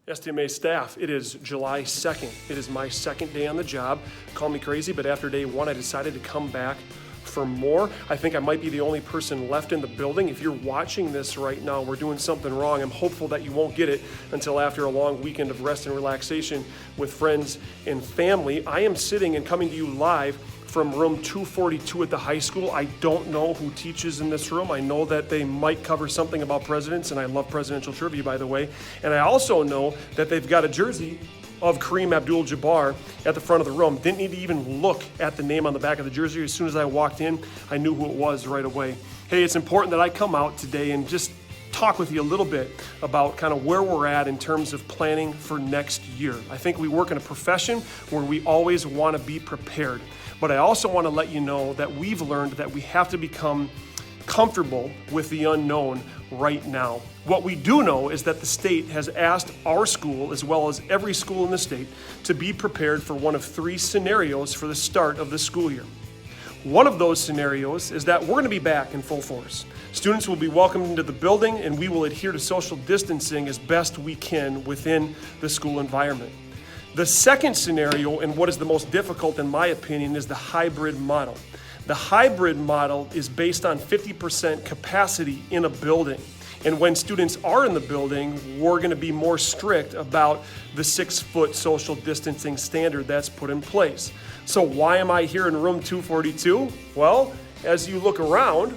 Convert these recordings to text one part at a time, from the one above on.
STMA staff, it is July 2nd. It is my second day on the job. Call me crazy, but after day one, I decided to come back for more. I think I might be the only person left in the building. If you're watching this right now, we're doing something wrong. I'm hopeful that you won't get it until after a long weekend of rest and relaxation with friends and family. I am sitting and coming to you live from room 242 at the high school. I don't know who teaches in this room. I know that they might cover something about presidents, and I love presidential trivia, by the way. And I also know that they've got a jersey of Kareem Abdul-Jabbar at the front of the room. Didn't need to even look at the name on the back of the jersey. As soon as I walked in, I knew who it was right away. Hey, it's important that I come out today and just talk with you a little bit about kind of where we're at in terms of planning for next year. I think we work in a profession where we always want to be prepared. But I also want to let you know that we've learned that we have to become comfortable with the unknown right now. What we do know is that the state has asked our school, as well as every school in the state, to be prepared for one of three scenarios for the start of the school year. One of those scenarios is that we're going to be back in full force. Students will be welcomed into the building, and we will adhere to social distancing as best we can within the school environment. The second scenario, and what is the most difficult in my opinion, is the hybrid model. The hybrid model is based on 50% capacity in a building. And when students are in the building, we're going to be more strict about the 6-foot social distancing standard that's put in place. So why am I here in room 242? Well, as you look around,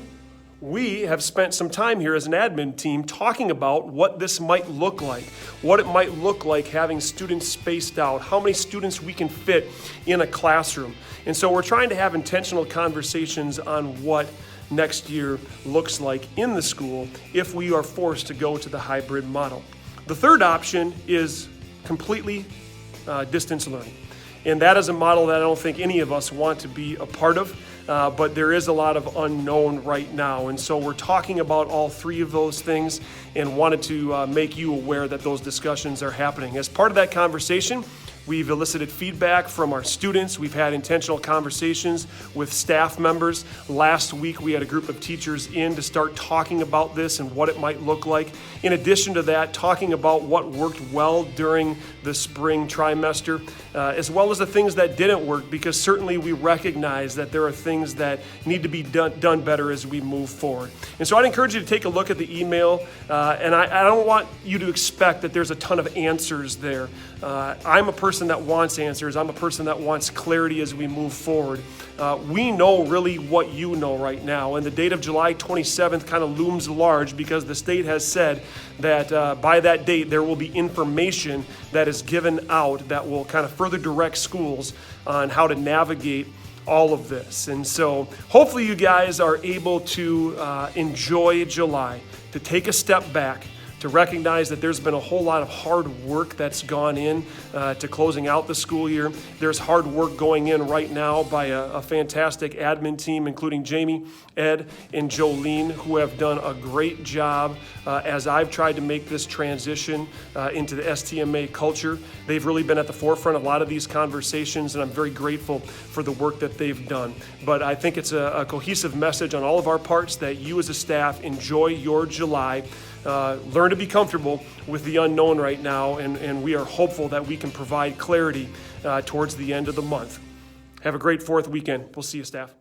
we have spent some time here as an admin team talking about what this might look like, what it might look like having students spaced out, how many students we can fit in a classroom. And so we're trying to have intentional conversations on what next year looks like in the school if we are forced to go to the hybrid model. The third option is completely distance learning. And that is a model that I don't think any of us want to be a part of. But there is a lot of unknown right now. And so we're talking about all three of those things and wanted to make you aware that those discussions are happening. As part of that conversation, we've elicited feedback from our students. We've had intentional conversations with staff members. Last week, we had a group of teachers in to start talking about this and what it might look like. In addition to that, talking about what worked well during the spring trimester, as well as the things that didn't work, because certainly we recognize that there are things that need to be done better as we move forward. And so I'd encourage you to take a look at the email, and I don't want you to expect that there's a ton of answers there. I'm a person that wants answers. I'm a person that wants clarity as we move forward. We know really what you know right now, and the date of July 27th kind of looms large because the state has said that by that date there will be information that is given out that will kind of further direct schools on how to navigate all of this. And so hopefully you guys are able to enjoy July, to take a step back, to recognize that there's been a whole lot of hard work that's gone in to closing out the school year. There's hard work going in right now by a fantastic admin team, including Jamie, Ed, and Jolene, who have done a great job as I've tried to make this transition into the STMA culture. They've really been at the forefront of a lot of these conversations, and I'm very grateful for the work that they've done. But I think it's a cohesive message on all of our parts that you as a staff enjoy your July. Learn to be comfortable with the unknown right now, and we are hopeful that we can provide clarity towards the end of the month. Have a great 4th weekend. We'll see you, staff.